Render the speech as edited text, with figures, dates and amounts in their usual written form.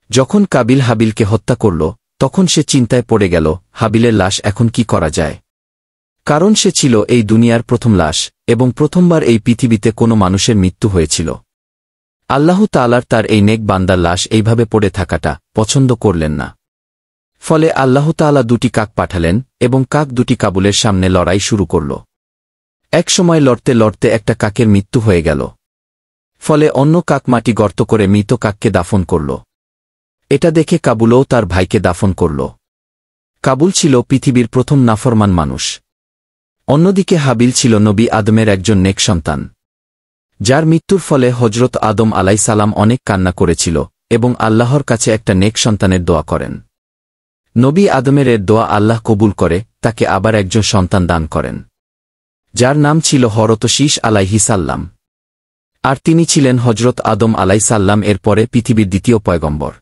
যখন কাবিল হাবিলকে হত্যা করল তখন সে চিন্তায় পড়ে গেল, হাবিলের লাশ এখন কি করা যায়? কারণ সে ছিল এই দুনিয়ার প্রথম লাশ এবং প্রথমবার এই পৃথিবীতে কোনো মানুষের মৃত্যু হয়েছিল। আল্লাহ তাআলা তার এই নেক বান্দার লাশ এইভাবে পড়ে থাকাটা পছন্দ করলেন না। ফলে আল্লাহ তাআলা দুটি কাক পাঠালেন এবং কাক দুটি কাবুলের সামনে লড়াই শুরু করল। এক সময় লড়তে লড়তে একটা কাকের মৃত্যু হয়ে গেল। ফলে অন্য কাক মাটি গর্ত করে মৃত কাককে দাফন করল। এটা দেখে কাবুলও তার ভাইকে দাফন করল। কাবুল ছিল পৃথিবীর প্রথম নাফরমান মানুষ। অন্যদিকে হাবিল ছিল নবী আদমের একজন নেক সন্তান, যার মৃত্যুর ফলে হজরত আদম আলাইসালাম অনেক কান্না করেছিল এবং আল্লাহর কাছে একটা নেক সন্তানের দোয়া করেন। নবী আদমের এর দোয়া আল্লাহ কবুল করে তাকে আবার একজন সন্তান দান করেন, যার নাম ছিল হযরত শীস আলাইহিসাল্লাম। আর তিনি ছিলেন হজরত আদম আলাইসাল্লাম এর পরে পৃথিবীর দ্বিতীয় পয়গম্বর।